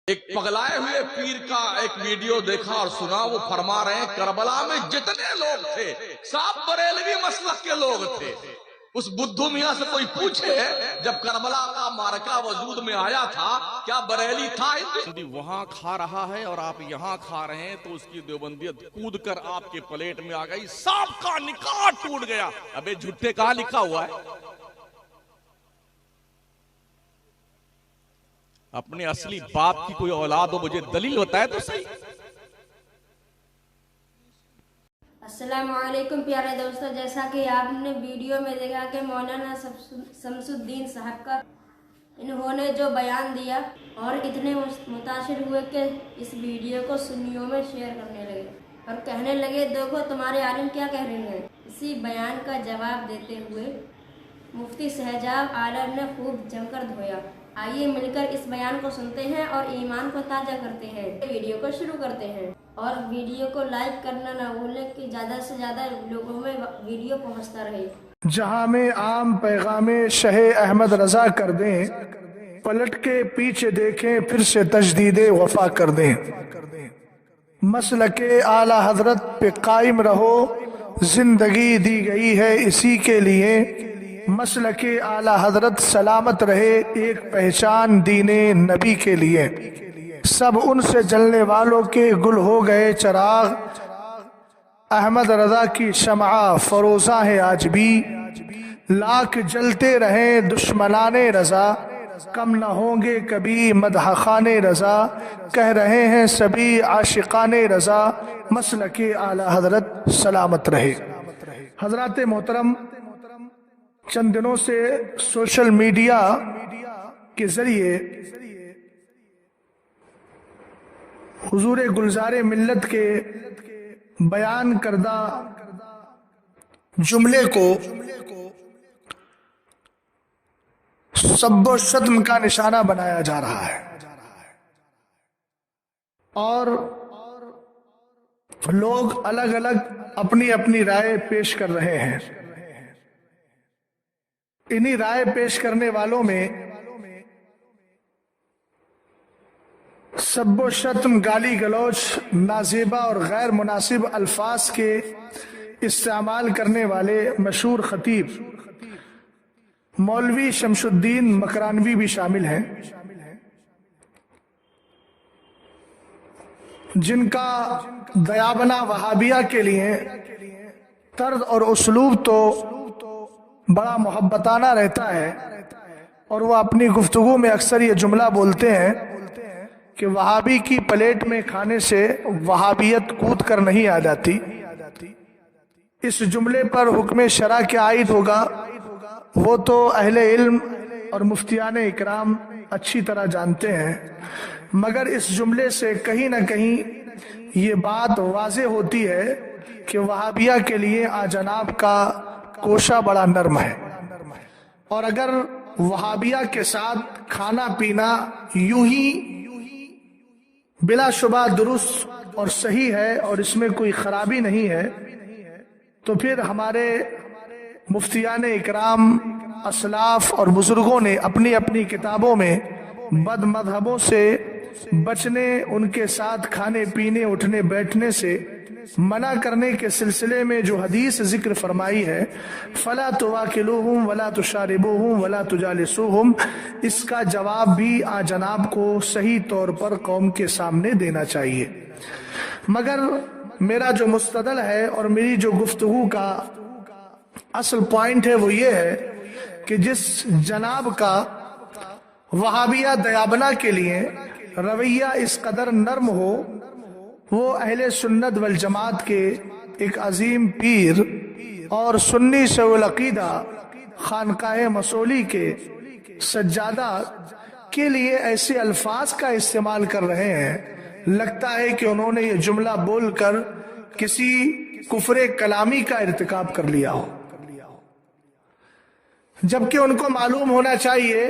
ایک پگلائے ہوئے پیر کا ایک ویڈیو دیکھا اور سنا، وہ فرما رہے ہیں کربلا میں جتنے لوگ تھے سب بریلوی مسلک کے لوگ تھے۔ اس بدھو میاں سے کوئی پوچھے جب کربلا کا معرکہ وجود میں آیا تھا کیا بریلی تھا؟ وہاں کھا رہا ہے اور آپ یہاں کھا رہے ہیں، تو اس کی دیوبندیت کود کر آپ کے پلیٹ میں آ گئی، سب کا نکاح ٹوٹ گیا۔ ابے جھٹے کہاں لکھا ہوا ہے؟ اپنے اصلی باپ کی کوئی اولاد ہو مجھے دلیل بتائے تو صحیح۔ السلام علیکم پیارے دوستو، جیسا کہ آپ نے ویڈیو میں دیکھا کہ مولانا شمس الدین صاحب کا انہوں نے جو بیان دیا اور اتنے متاثر ہوئے کہ اس ویڈیو کو سنیوں میں شیئر کرنے لگے اور کہنے لگے دیکھو تمہارے عالم کیا کہہ رہے ہیں۔ اسی بیان کا جواب دیتے ہوئے مفتی شہجاب عالم نے خوب جم کر دھویا۔ آئیے مل کر اس بیان کو سنتے ہیں اور ایمان کو تازہ کرتے ہیں۔ ویڈیو کو شروع کرتے ہیں اور ویڈیو کو لائک کرنا نہ بھولیں کہ زیادہ سے زیادہ لوگوں میں ویڈیو پہنچتا رہے۔ جہاں میں عام پیغام شہ احمد رضا کر دیں، پلٹ کے پیچھے دیکھیں پھر سے تجدید وفا کر دیں۔ مسلک اعلی حضرت پہ قائم رہو، زندگی دی گئی ہے اسی کے لیے۔ مسلک اعلی حضرت سلامت رہے، ایک پہچان دین نبی کے لیے۔ سب ان سے جلنے والوں کے گل ہو گئے چراغ، احمد رضا کی شمع فروزاں ہے آج بھی۔ لاکھ جلتے رہیں دشمنان رضا، کم نہ ہوں گے کبھی مدح خان رضا۔ کہہ رہے ہیں سبھی عاشقان رضا، مسلک اعلی حضرت سلامت رہے۔ حضرات محترم، چند دنوں سے سوشل میڈیا کے ذریعے حضور گلزار ملت کے بیان کردہ جملے کو سب و شتم کا نشانہ بنایا جا رہا ہے اور لوگ الگ الگ اپنی اپنی رائے پیش کر رہے ہیں۔ انہی رائے پیش کرنے والوں میں سب و شتم، گالی گلوچ، نازیبا اور غیر مناسب الفاظ کے استعمال کرنے والے مشہور خطیب مولوی شمس الدین مکرانوی بھی شامل ہیں، جن کا دیابنا وہابیہ کے لیے طرز اور اسلوب تو بڑا محبتانہ رہتا ہے، اور وہ اپنی گفتگو میں اکثر یہ جملہ بولتے ہیں کہ وہابی کی پلیٹ میں کھانے سے وہابیت کود کر نہیں آ جاتی۔ اس جملے پر حکم شرع کیا عائد ہوگا وہ تو اہل علم اور مفتیان اکرام اچھی طرح جانتے ہیں، مگر اس جملے سے کہیں نہ کہیں یہ بات واضح ہوتی ہے کہ وہابیہ کے لیے آجناب کا کوشہ بڑا نرم ہے، اور اگر وہابیہ کے ساتھ کھانا پینا یوں ہی بلا شبہ درست اور صحیح ہے اور اس میں کوئی خرابی نہیں ہے، تو پھر ہمارے مفتیان اکرام، اسلاف اور بزرگوں نے اپنی اپنی کتابوں میں بد مذہبوں سے بچنے، ان کے ساتھ کھانے پینے اٹھنے بیٹھنے سے منع کرنے کے سلسلے میں جو حدیث ذکر فرمائی ہے، فَلَا تُوَاكِلُوهُمْ وَلَا تُشَارِبُوهُمْ وَلَا تُجَالِسُوهُمْ، اس کا جواب بھی جناب کو صحیح طور پر قوم کے سامنے دینا چاہیے۔ مگر میرا جو مستدل ہے اور میری جو گفتگو کا اصل پوائنٹ ہے وہ یہ ہے کہ جس جناب کا وہابیہ دیابنا کے لیے رویہ اس قدر نرم ہو، وہ اہل سنت والجماعت کے ایک عظیم پیر اور سنی شیخ العقیدہ خانقاہ مصولی کے سجادہ کے لیے ایسے الفاظ کا استعمال کر رہے ہیں، لگتا ہے کہ انہوں نے یہ جملہ بول کر کسی کفر کلامی کا ارتکاب کر لیا ہو، جبکہ ان کو معلوم ہونا چاہیے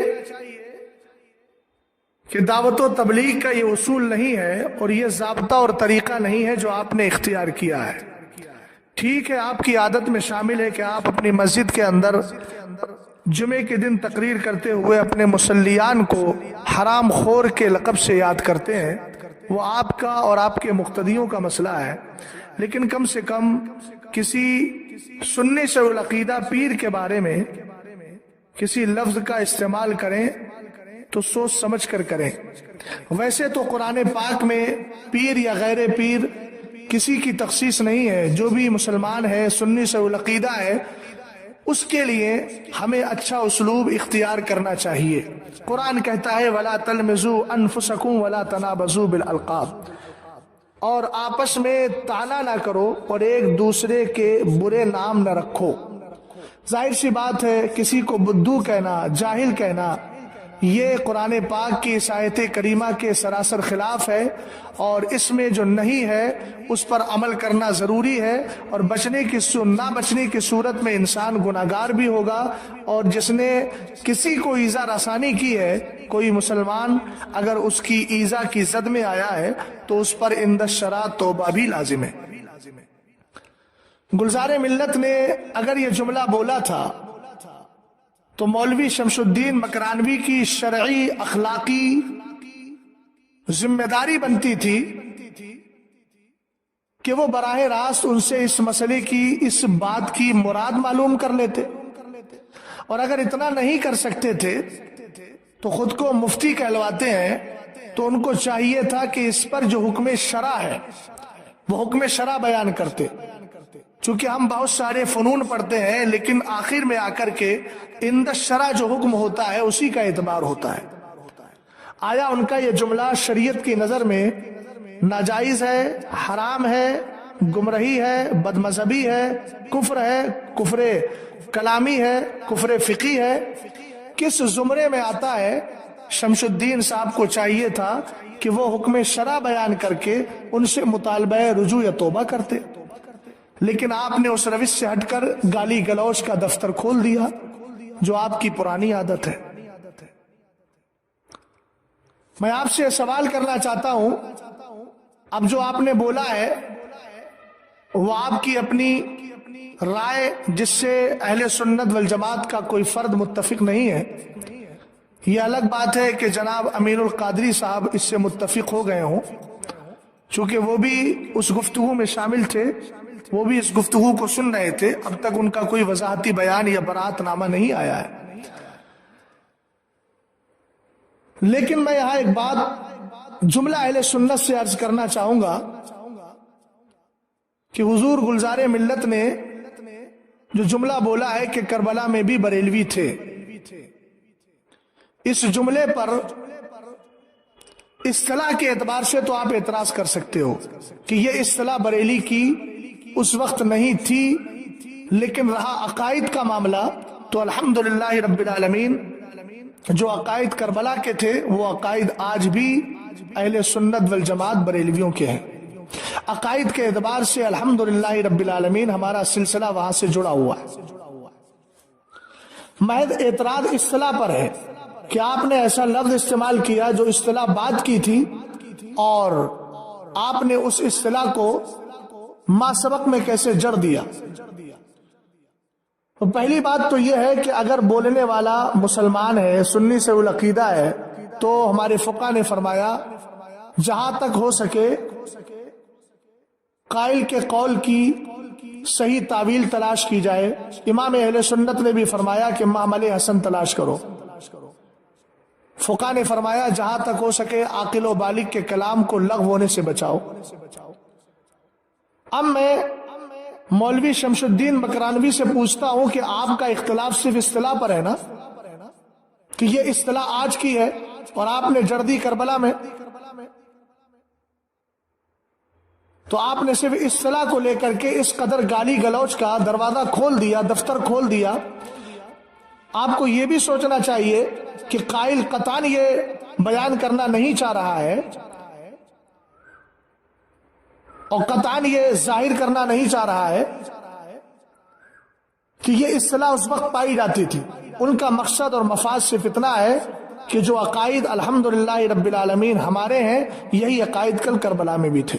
کہ دعوت و تبلیغ کا یہ اصول نہیں ہے اور یہ ضابطہ اور طریقہ نہیں ہے جو آپ نے اختیار کیا ہے۔ ٹھیک ہے، آپ کی عادت میں شامل ہے کہ آپ اپنی مسجد کے اندر جمعے کے دن تقریر کرتے ہوئے اپنے مصلیان کو حرام خور کے لقب سے یاد کرتے ہیں، وہ آپ کا اور آپ کے مقتدیوں کا مسئلہ ہے، لیکن کم سے کم کسی سنی سے العقیدہ پیر کے بارے میں کسی لفظ کا استعمال کریں تو سوچ سمجھ کر کریں۔ ویسے تو قرآن پاک میں پیر یا غیر پیر کسی کی تخصیص نہیں ہے، جو بھی مسلمان ہے، سنی سے العقیدہ ہے، اس کے لیے ہمیں اچھا اسلوب اختیار کرنا چاہیے۔ قرآن کہتا ہے وَلَا تَلْمِزُوا أَنفُسَكُمْ وَلَا تَنَابَزُوا بِالْأَلْقَابِ، اور آپس میں طعنہ نہ کرو اور ایک دوسرے کے برے نام نہ رکھو۔ ظاہر سی بات ہے، کسی کو بدھو کہنا، جاہل کہنا، یہ قرآن پاک کی اس آیت کریمہ کے سراسر خلاف ہے، اور اس میں جو نہیں ہے اس پر عمل کرنا ضروری ہے، اور نہ بچنے کی صورت میں انسان گناہگار بھی ہوگا، اور جس نے کسی کو ایذا رسانی کی ہے، کوئی مسلمان اگر اس کی ایذا کی زد میں آیا ہے تو اس پر عند الشرع توبہ بھی لازم ہے۔ گلزار ملت نے اگر یہ جملہ بولا تھا تو مولوی شمس الدین مکرانوی کی شرعی اخلاقی ذمہ داری بنتی تھی کہ وہ براہ راست ان سے اس مسئلے کی، اس بات کی مراد معلوم کر لیتے، اور اگر اتنا نہیں کر سکتے تھے تو خود کو مفتی کہلواتے ہیں، تو ان کو چاہیے تھا کہ اس پر جو حکم شرع ہے وہ حکم شرع بیان کرتے۔ چونکہ ہم بہت سارے فنون پڑھتے ہیں، لیکن آخر میں آ کر کے عند الشرع جو حکم ہوتا ہے اسی کا اعتبار ہوتا ہے۔ آیا ان کا یہ جملہ شریعت کی نظر میں ناجائز ہے، حرام ہے، گمراہی ہے، بد مذہبی ہے، کفر ہے، کفر کلامی ہے، کفر فقہی ہے، کس زمرے میں آتا ہے؟ شمس الدین صاحب کو چاہیے تھا کہ وہ حکم شرع بیان کر کے ان سے مطالبہ رجوع یا توبہ کرتے، لیکن آپ نے اس روش سے ہٹ کر گالی گلوچ کا دفتر کھول دیا، جو آپ کی پرانی عادت ہے۔ میں آپ سے سوال کرنا چاہتا ہوں، اب جو آپ نے بولا ہے وہ آپ کی اپنی رائے، جس سے اہل سنت والجماعت کا کوئی فرد متفق نہیں ہے۔ یہ الگ بات ہے کہ جناب امین القادری صاحب اس سے متفق ہو گئے ہوں، چونکہ وہ بھی اس گفتگو میں شامل تھے، وہ بھی اس گفتگو کو سن رہے تھے، اب تک ان کا کوئی وضاحتی بیان یا برات نامہ نہیں آیا ہے۔ لیکن میں یہاں ایک بات جملہ اہل سنت سے عرض کرنا چاہوں گا کہ حضور گلزار ملت نے جو جملہ بولا ہے کہ کربلا میں بھی بریلوی تھے، اس جملے پر اصطلاح کے اعتبار سے تو آپ اعتراض کر سکتے ہو کہ یہ اصطلاح بریلی کی اس وقت نہیں تھی، لیکن رہا عقائد کا معاملہ تو الحمدللہ رب العالمین جو عقائد کربلا کے تھے وہ عقائد آج بھی اہل سنت والجماعت بریلویوں کے ہیں۔ عقائد کے اعتبار سے الحمدللہ رب العالمین ہمارا سلسلہ وہاں سے جڑا ہوا ہے۔ محض اعتراض اصطلاح پر ہے کہ آپ نے ایسا لفظ استعمال کیا جو اصطلاح بعد کی تھی، اور آپ نے اس اصطلاح کو ما سبق میں کیسے جڑ دیا۔ تو پہلی بات تو یہ ہے کہ اگر بولنے والا مسلمان ہے، سنی سے العقیدہ ہے، تو ہمارے فقہ نے فرمایا جہاں تک ہو سکے قائل کے قول کی صحیح تعویل تلاش کی جائے۔ امام اہل سنت نے بھی فرمایا کہ معامل حسن تلاش کرو۔ فقہ نے فرمایا جہاں تک ہو سکے عاقل و بالغ کے کلام کو لغو ہونے سے بچاؤ۔ اب میں مولوی شمس الدین مکرانوی سے پوچھتا ہوں کہ آپ کا اختلاف صرف اصطلاح پر ہے نا، کہ یہ اصطلاح آج کی ہے اور آپ نے جڑ دی کربلا میں، تو آپ نے صرف اصطلاح کو لے کر کے اس قدر گالی گلوچ کا دروازہ کھول دیا، دفتر کھول دیا۔ آپ کو یہ بھی سوچنا چاہیے کہ قائل قطعاً یہ بیان کرنا نہیں چاہ رہا ہے اور قطعاً یہ ظاہر کرنا نہیں چاہ رہا ہے کہ یہ اصطلاح اس وقت پائی جاتی تھی۔ ان کا مقصد اور مفاد صرف اتنا ہے کہ جو عقائد الحمدللہ رب العالمین ہمارے ہیں، یہی عقائد کل کربلا میں بھی تھے۔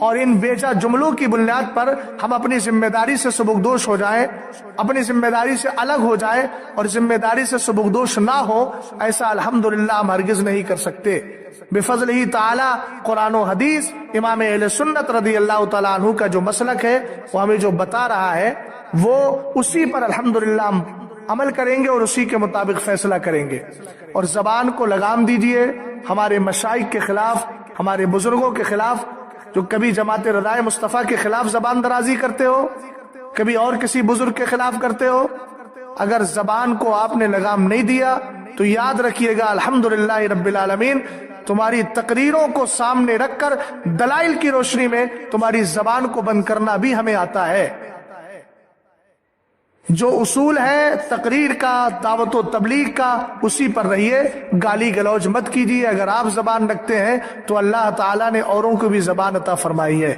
اور ان بیجا جملوں کی بنیاد پر ہم اپنی ذمہ داری سے سبکدوش ہو جائیں، اپنی ذمہ داری سے الگ ہو جائیں اور ذمہ داری سے سبکدوش نہ ہو، ایسا الحمدللہ ہم ہرگز نہیں کر سکتے۔ بفضل ہی تعالی قرآن و حدیث امام اہل سنت رضی اللہ تعالیٰ عنہ کا جو مسلک ہے وہ ہمیں جو بتا رہا ہے وہ اسی پر الحمدللہ ہم عمل کریں گے اور اسی کے مطابق فیصلہ کریں گے۔ اور زبان کو لگام دیجئے، ہمارے مشائخ کے خلاف، ہمارے بزرگوں کے خلاف، جو کبھی جماعت رضائے مصطفیٰ کے خلاف زبان درازی کرتے ہو، کبھی اور کسی بزرگ کے خلاف کرتے ہو، اگر زبان کو آپ نے لگام نہیں دیا تو یاد رکھیے گا الحمدللہ رب العالمین تمہاری تقریروں کو سامنے رکھ کر دلائل کی روشنی میں تمہاری زبان کو بند کرنا بھی ہمیں آتا ہے۔ جو اصول ہے تقریر کا، دعوت و تبلیغ کا، اسی پر رہیے، گالی گلوج مت کیجیے۔ اگر آپ زبان رکھتے ہیں تو اللہ تعالیٰ نے اوروں کو بھی زبان عطا فرمائی ہے۔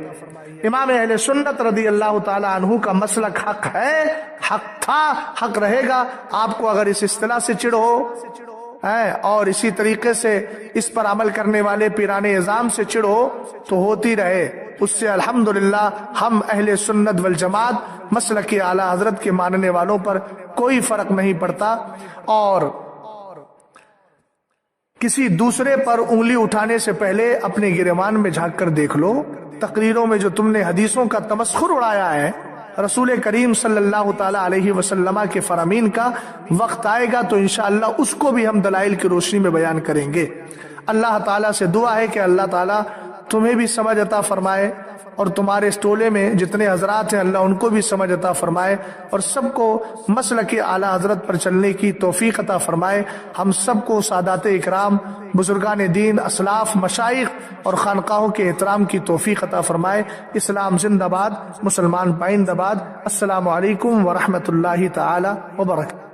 امام اہل سنت رضی اللہ تعالیٰ عنہ کا مسلک حق ہے، حق تھا، حق رہے گا۔ آپ کو اگر اس اصطلاح سے چڑ ہو اور اسی طریقے سے اس پر عمل کرنے والے پیران اعظام سے چڑ ہو تو ہوتی رہے، اس سے الحمدللہ ہم اہل سنت والجماعت مسلک اعلیٰ حضرت کے ماننے والوں پر کوئی فرق نہیں پڑتا۔ اور کسی دوسرے پر انگلی اٹھانے سے پہلے اپنے گریبان میں جھانک کر دیکھ لو۔ تقریروں میں جو تم نے حدیثوں کا تمسخر اڑایا ہے، رسول کریم صلی اللہ تعالی علیہ وسلم کے فرامین کا وقت آئے گا تو انشاءاللہ اس کو بھی ہم دلائل کی روشنی میں بیان کریں گے۔ اللہ تعالیٰ سے دعا ہے کہ اللہ تعالیٰ تمہیں بھی سمجھ عطا فرمائے اور تمہارے اس ٹولے میں جتنے حضرات ہیں اللہ ان کو بھی سمجھ عطا فرمائے اور سب کو مسلک اعلیٰ حضرت پر چلنے کی توفیق عطا فرمائے۔ ہم سب کو سادات اکرام، بزرگان دین، اسلاف، مشائخ اور خانقاہوں کے احترام کی توفیق عطا فرمائے۔ اسلام زندہ باد، مسلمان پائندہ باد۔ السلام علیکم ورحمۃ اللہ تعالی وبرکاتہ۔